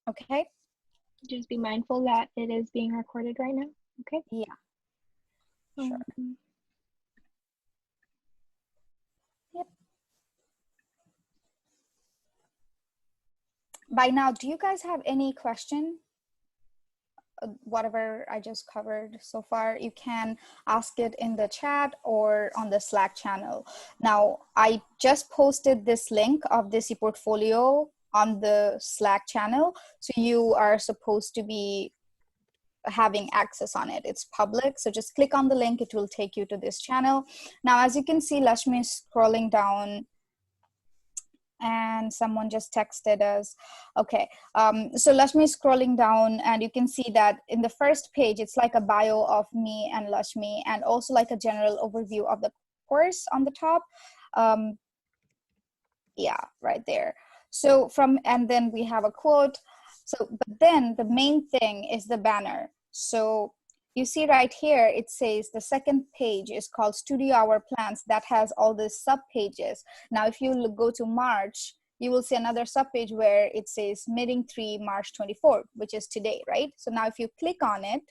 Okay? Just be mindful that it is being recorded right now. Okay? Yeah, sure. Yep. By now, do you guys have any question? Whatever I just covered so far, you can ask it in the chat or on the Slack channel. Now, I just posted this link of this ePortfolio on the Slack channel, so you are supposed to be having access on it. It's public, so just click on the link, it will take you to this channel. Now, as you can see, Lashmi is scrolling down and someone just texted us. Okay, so Lashmi is scrolling down and you can see that in the first page, it's like a bio of me and Lashmi and also like a general overview of the course on the top. Yeah, right there. So and then we have a quote. So, but then the main thing is the banner. So you see right here, it says the second page is called Studio Hour Plans that has all the sub pages. Now, if you go to March, you will see another sub page where it says meeting 3 March 24, which is today, right? So now if you click on it,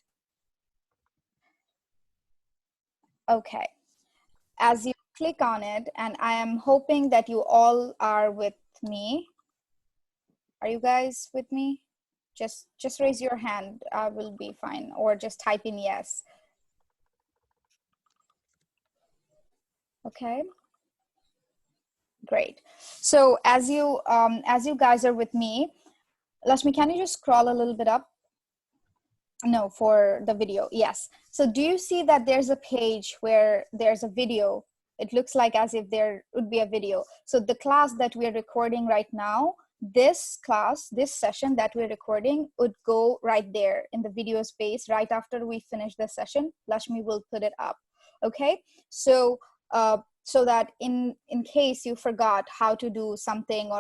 okay, as you click on it, and I am hoping that you all are with me. Are you guys with me? Just raise your hand. I will be fine, or just type in yes. Okay. Great. So as you guys are with me, Lashmi, can you just scroll a little bit up? No, for the video. Yes. So do you see that there's a page where there's a video? It looks like as if there would be a video. So the class that we're recording right now, this class, this session that we're recording would go right there in the video space right after we finish the session. Lashmi will put it up. Okay. So so that in case you forgot how to do something,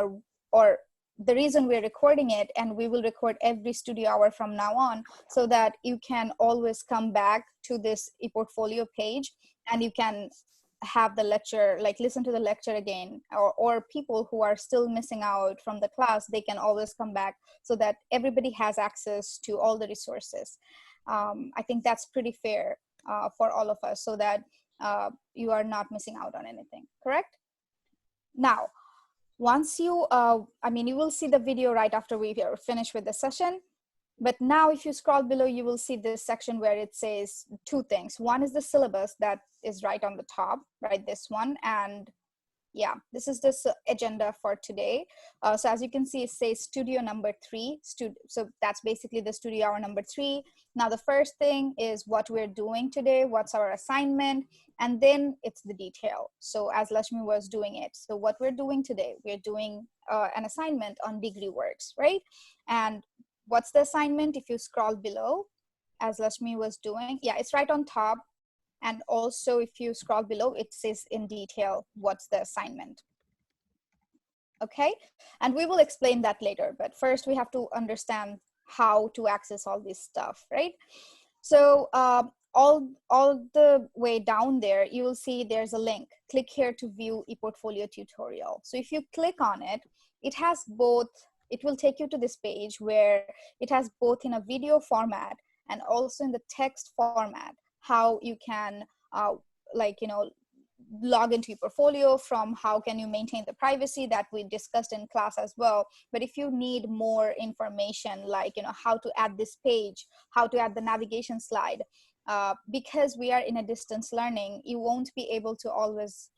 or the reason we're recording it, and we will record every studio hour from now on, so that you can always come back to this ePortfolio page and you can have the lecture, like listen to the lecture again, or people who are still missing out from the class, they can always come back, so that everybody has access to all the resources. I think that's pretty fair for all of us, so that you are not missing out on anything, correct? Now, once you, you will see the video right after we are finished with the session. But now if you scroll below, you will see this section where it says two things. One is the syllabus that is right on the top, right? This one. And yeah, this is this agenda for today. So as you can see, it says studio number 3. So that's basically the studio hour number 3. Now the first thing is what we're doing today, what's our assignment, and then it's the detail. So as Lashmi was doing it. So what we're doing today, we're doing an assignment on DegreeWorks, right? And what's the assignment? If you scroll below, as Lashmi was doing, yeah, it's right on top. And also, if you scroll below, it says in detail what's the assignment. Okay, and we will explain that later. But first, we have to understand how to access all this stuff, right? So all the way down there, you will see there's a link. Click here to view ePortfolio tutorial. So if you click on it, it has both. It will take you to this page where it has both in a video format and also in the text format, how you can log into your portfolio, from how can you maintain the privacy that we discussed in class as well. But if you need more information, like how to add this page, how to add the navigation slide, because we are in a distance learning, you won't be able to always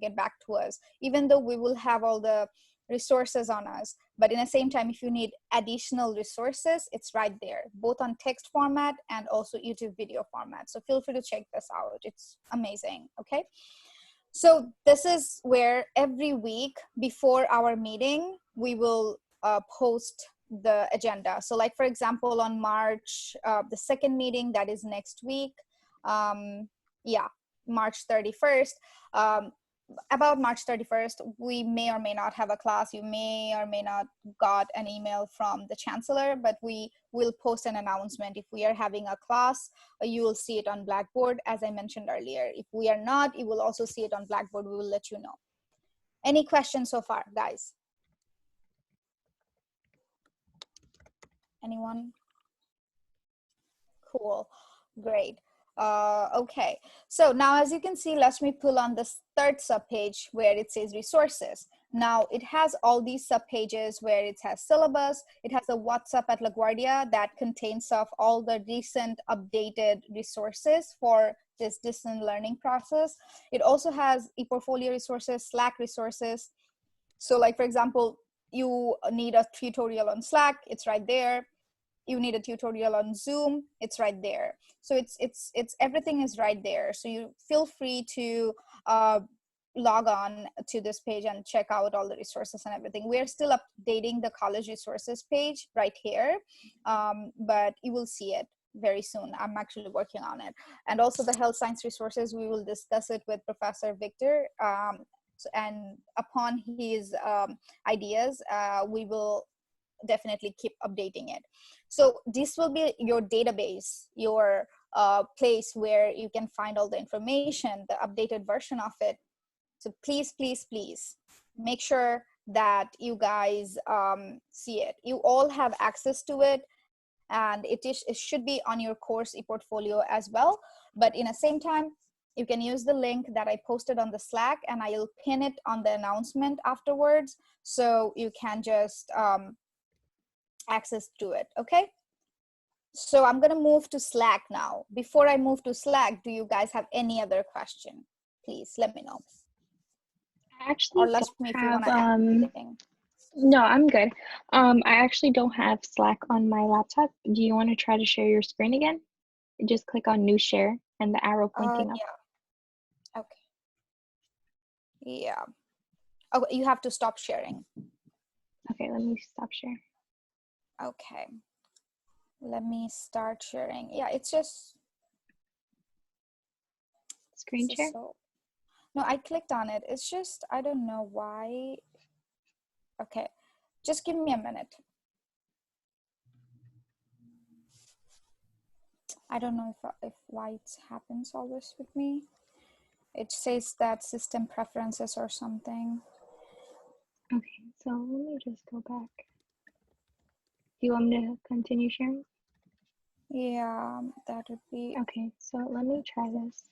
get back to us, even though we will have all the resources on us. But in the same time, if you need additional resources, it's right there, both on text format and also YouTube video format. So feel free to check this out. It's amazing. Okay. So this is where every week before our meeting, we will post the agenda. So like, for example, on March, the second meeting, that is next week. March 31st. About March 31st, we may or may not have a class. You may or may not got an email from the chancellor, but we will post an announcement. If we are having a class, you will see it on Blackboard, as I mentioned earlier. If we are not, you will also see it on Blackboard. We will let you know. Any questions so far, guys? Anyone? Cool, great. Okay, so now as you can see, let me pull on this third subpage where it says resources. Now it has all these subpages where it has syllabus, it has a WhatsApp at LaGuardia that contains of all the recent updated resources for this distance learning process. It also has ePortfolio resources, Slack resources. So like, for example, you need a tutorial on Slack, it's right there. You need a tutorial on Zoom, it's right there. So it's everything is right there. So you feel free to log on to this page and check out all the resources and everything. We're still updating the college resources page right here, but you will see it very soon. I'm actually working on it. And also the health science resources, we will discuss it with Professor Victor. And upon his ideas, we will definitely keep updating it. So this will be your database, your place where you can find all the information, the updated version of it. So please, please, please make sure that you guys see it. You all have access to it, and it should be on your course ePortfolio as well. But in the same time, you can use the link that I posted on the Slack, and I'll pin it on the announcement afterwards, so you can just access to it. Okay, so I'm gonna move to Slack now. Before I move to Slack, do you guys have any other question? Please let me know. I actually Or let don't me if you have, want to add anything. no, I'm good. I actually don't have Slack on my laptop. Do you want to try to share your screen again? Just click on new share and the arrow pointing up. Yeah. Okay. Yeah. Oh, you have to stop sharing. Okay, let me stop share. Okay. Let me start sharing. Yeah, it's just Screen share? so. No, I clicked on it. It's just, I don't know why. Okay, just give me a minute. I don't know if why it happens always with me. It says that system preferences or something. Okay, so let me just go back. Do you want me to continue sharing? Yeah, that would be. Okay, so let me try this.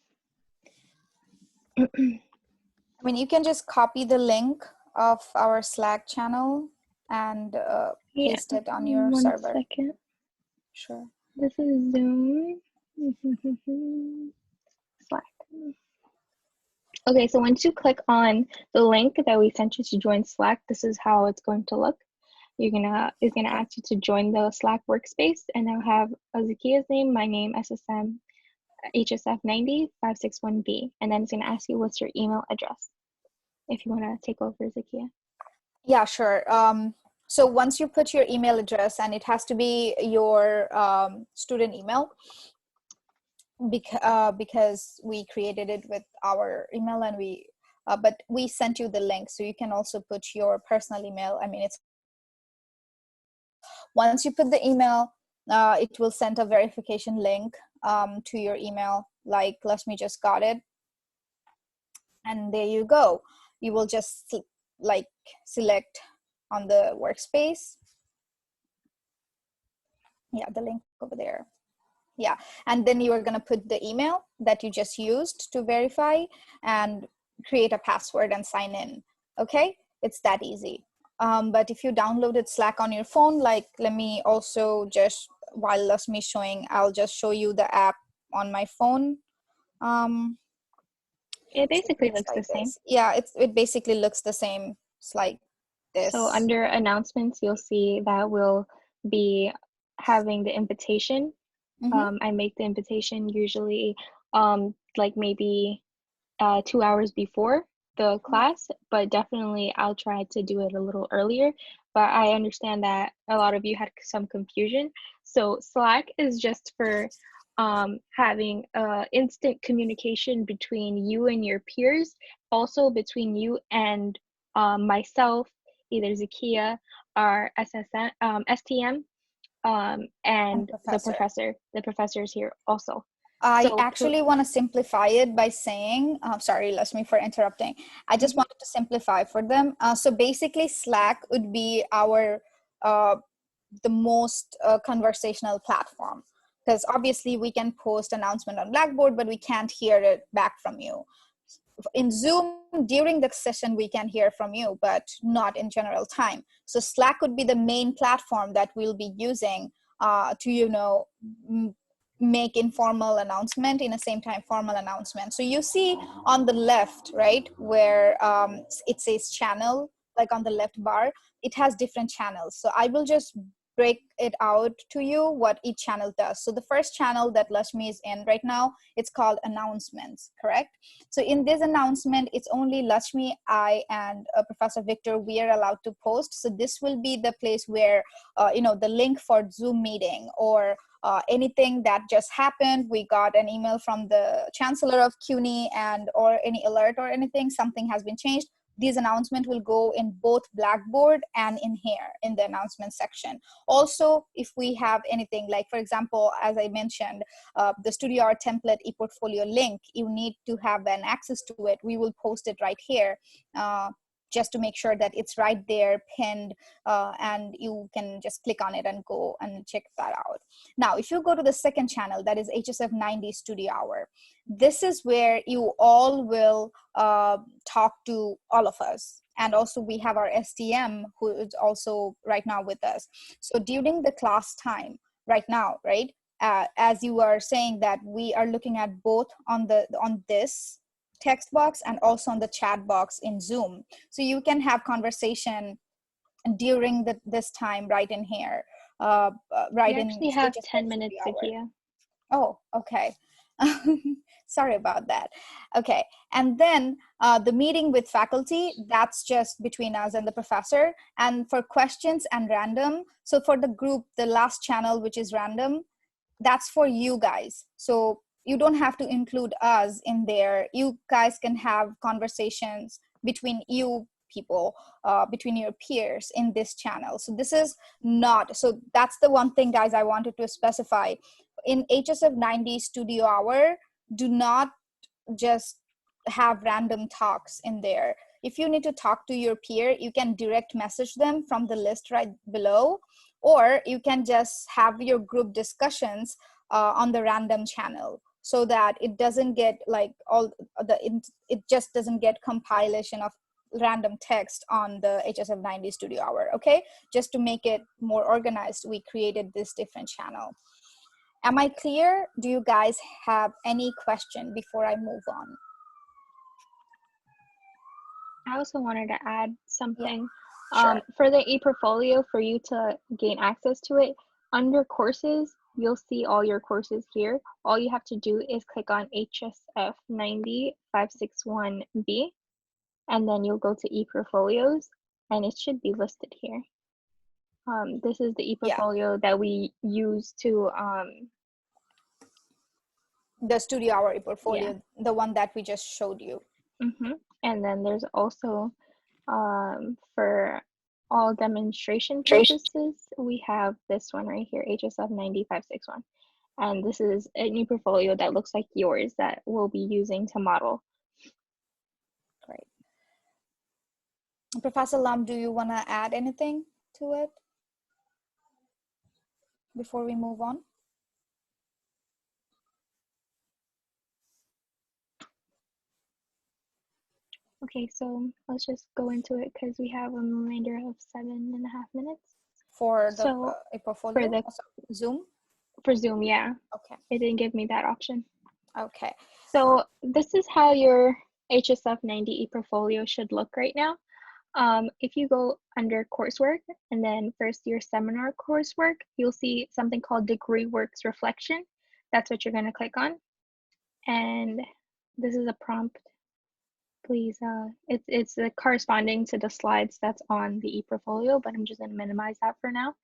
I mean, you can just copy the link of our Slack channel and paste it on your server. 1 second. Sure. This is Zoom. Slack. Okay, so once you click on the link that we sent you to join Slack, this is how it's going to look. It's gonna ask you to join the Slack workspace, and I'll have Zakia's name, my name, SSM, HSF 90561B, and then it's gonna ask you what's your email address. If you wanna take over, Zakia. Yeah, sure. So once you put your email address, and it has to be your student email, because we created it with our email, and but we sent you the link, so you can also put your personal email. I mean, it's once you put the email, it will send a verification link to your email. Like, let me just got it, and there you go. You will just like select on the workspace. Yeah, the link over there. Yeah, and then you are going to put the email that you just used to verify and create a password and sign in. Okay, it's that easy. But if you downloaded Slack on your phone, like, let me also just, while Lasmi showing, I'll just show you the app on my phone. It basically So looks like the same. this. Yeah, it basically looks the same. It's like this. So under announcements, you'll see that we'll be having the invitation. I make the invitation usually like maybe 2 hours before the class, but definitely I'll try to do it a little earlier. But I understand that a lot of you had some confusion. So Slack is just for having instant communication between you and your peers, also between you and myself, either Zakia or STM, and the professor is here also. I actually want to simplify it by saying, sorry, Lasmi, for interrupting. I just wanted to simplify for them. So basically, Slack would be our the most conversational platform, because obviously we can post announcement on Blackboard, but we can't hear it back from you. In Zoom, during the session, we can hear from you, but not in general time. So Slack would be the main platform that we'll be using to, you know, make informal announcement in the same time formal announcement. So you see on the left, right, where it says channel, like on the left bar, it has different channels. So I will just break it out to you what each channel does. So the first channel that Lashmi is in right now, it's called announcements, correct? So in this announcement, it's only Lashmi, I, and Professor Victor, we are allowed to post. So this will be the place where, you know, the link for Zoom meeting or anything that just happened. We got an email from the Chancellor of CUNY and or any alert or anything, something has been changed. These announcements will go in both Blackboard and in here in the announcement section. Also, if we have anything like, for example, as I mentioned, the StudioR template ePortfolio link, you need to have an access to it. We will post it right here just to make sure that it's right there pinned and you can just click on it and go and check that out. Now, if you go to the second channel, that is HSF 90 Studio Hour, this is where you all will talk to all of us. And also we have our STM who is also right now with us. So during the class time right now, right, as you are saying that we are looking at both on this text box and also on the chat box in Zoom. So you can have conversation during this time right in here. Right, we actually have 10 in minutes, Zakia. Oh, okay. Sorry about that. Okay, and then the meeting with faculty, that's just between us and the professor. And for questions and random, so for the group, the last channel, which is random, that's for you guys. So you don't have to include us in there. You guys can have conversations between you people, between your peers in this channel. So this is not, so that's the one thing, guys, I wanted to specify. In HSF 90 Studio Hour, do not just have random talks in there. If you need to talk to your peer, you can direct message them from the list right below, or you can just have your group discussions on the random channel, so that it doesn't get like all the, it just doesn't get compilation of random text on the HSF 90 Studio Hour, okay? Just to make it more organized, we created this different channel. Am I clear? Do you guys have any question before I move on? I also wanted to add something. Yeah, sure. For the ePortfolio, for you to gain access to it, under courses, you'll see all your courses here. All you have to do is click on HSF 90 561B, and then you'll go to ePortfolios, and it should be listed here. This is the ePortfolio that we use to the Studio Hour ePortfolio, the one that we just showed you. And then there's also for all demonstration purposes, we have this one right here, HSF 90 561. And this is a new portfolio that looks like yours that we'll be using to model. Great. Professor Lam, do you want to add anything to it before we move on? Okay, so let's just go into it because we have a remainder of 7.5 minutes. For the ePortfolio? For the Zoom? For Zoom, yeah. Okay. It didn't give me that option. Okay. So this is how your HSF 90 ePortfolio should look right now. If you go under coursework and then first year seminar coursework, you'll see something called DegreeWorks Reflection. That's what you're going to click on. And this is a prompt. Please, it's corresponding to the slides that's on the ePortfolio, but I'm just going to minimize that for now.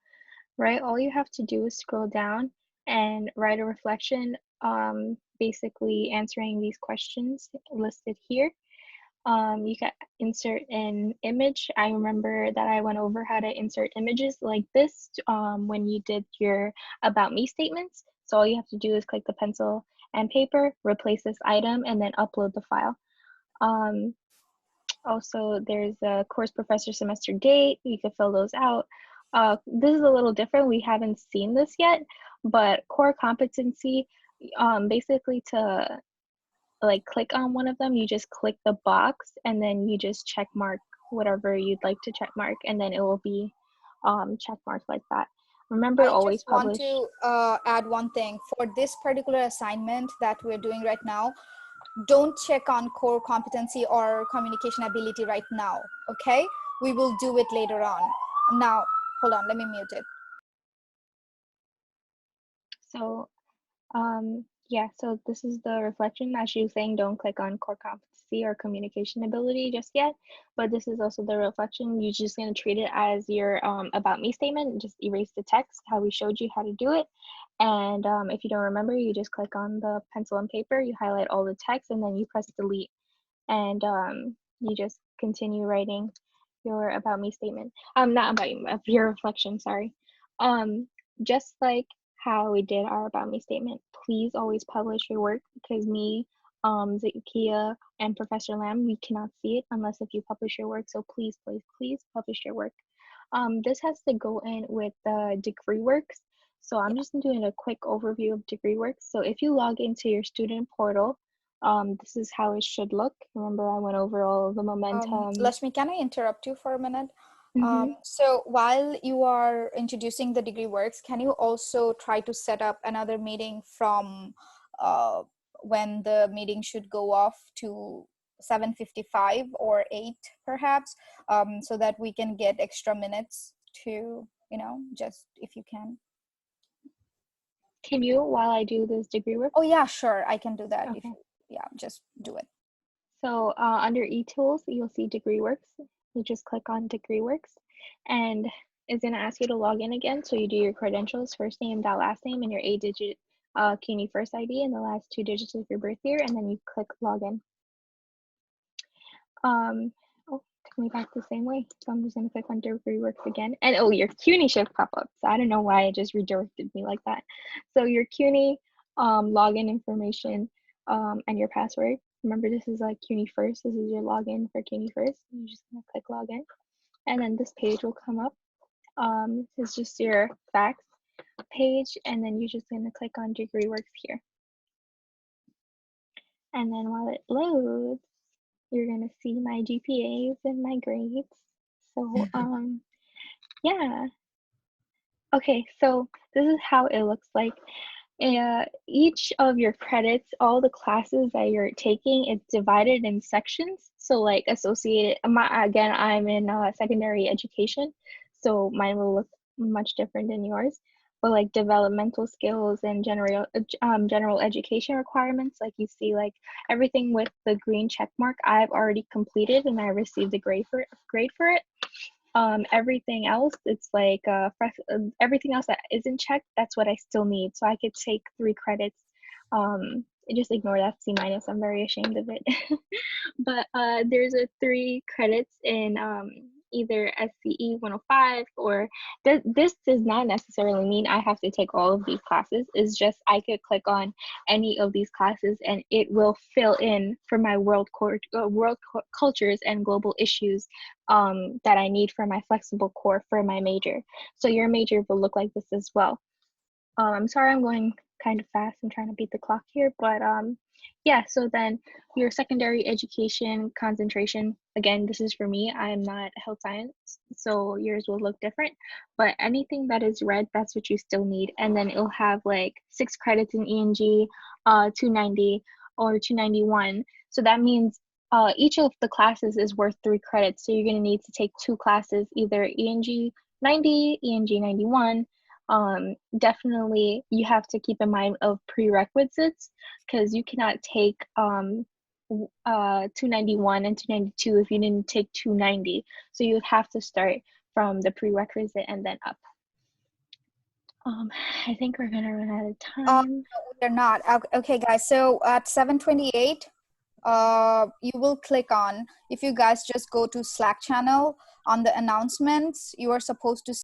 Right? All you have to do is scroll down and write a reflection, basically answering these questions listed here. You can insert an image. I remember that I went over how to insert images like this when you did your About Me statements. So all you have to do is click the pencil and paper, replace this item, and then upload the file. Also, there's a course professor semester date. You can fill those out. This is a little different. We haven't seen this yet, but core competency, basically to like click on one of them, you just click the box and then you just check mark whatever you'd like to check mark, and then it will be check marked like that. Remember, I always just want publish. to add one thing. For this particular assignment that we're doing right now, don't check on core competency or communication ability right now, okay? We will do it later on. Now, hold on, let me mute it. So yeah, so this is the reflection. As she was saying, don't click on core competency or communication ability just yet, but this is also the reflection. You're just going to treat it as your about me statement. Just erase the text, how we showed you how to do it. And if you don't remember, you just click on the pencil and paper, you highlight all the text, and then you press delete. And you just continue writing your about me statement. Not about you, your reflection, sorry. Just like how we did our about me statement, please always publish your work, because me, Zakia, and Professor Lam, we cannot see it unless if you publish your work. So please, please, please publish your work. This has to go in with the degree works. So I'm just doing a quick overview of degree works. So if you log into your student portal, this is how it should look. Remember, I went over all of the momentum. Lashmi, can I interrupt you for a minute? So while you are introducing the degree works, can you also try to set up another meeting from when the meeting should go off to 7:55 or 8 perhaps, so that we can get extra minutes to, just if you can. Can you, while I do this degree work? Oh yeah, sure, I can do that. Okay. Yeah, just do it. So under eTools, you'll see degree works. You just click on degree works, and it's gonna ask you to log in again. So you do your credentials, first name, last name, and your 8-digit CUNY first ID, and the last 2 digits of your birth year, and then you click login. Oh, took me back the same way. So I'm just gonna click on degree works again, and oh, your CUNY should pop up. So I don't know why it just redirected me like that. So your CUNY login information and your password. Remember, this is like CUNY first. This is your login for CUNY first. You're just gonna click login, and then this page will come up. This is just your facts page, and then you're just gonna click on degree works here. And then while it loads, you're gonna see my GPAs and my grades. So yeah. Okay, so this is how it looks like. Each of your credits, all the classes that you're taking, it's divided in sections. So like associated, again, I'm in secondary education, so mine will look much different than yours. But like developmental skills and general education requirements, like you see, like everything with the green check mark, I've already completed and I received a grade for it. Everything else, it's like everything else that isn't checked, that's what I still need. So I could take 3 credits. Just ignore that C-. I'm very ashamed of it. But there's 3 credits in either SCE 105, or this does not necessarily mean I have to take all of these classes. It's just I could click on any of these classes and it will fill in for my world cultures and global issues that I need for my flexible core for my major. So your major will look like this as well. I'm sorry, I'm going kind of fast. I'm trying to beat the clock here, but yeah, so then your secondary education concentration, again, this is for me, I am not health science, so yours will look different, but anything that is red, that's what you still need. And then it'll have like 6 credits in ENG, 290 or 291. So that means each of the classes is worth 3 credits. So you're going to need to take 2 classes, either ENG 90, ENG 91. Definitely you have to keep in mind of prerequisites, because you cannot take 291 and 292 if you didn't take 290. So you would have to start from the prerequisite and then up. I think we're gonna run out of time. No, we're not. Okay, guys. So at 7:28, you will click on. If you guys just go to Slack channel on the announcements, you are supposed to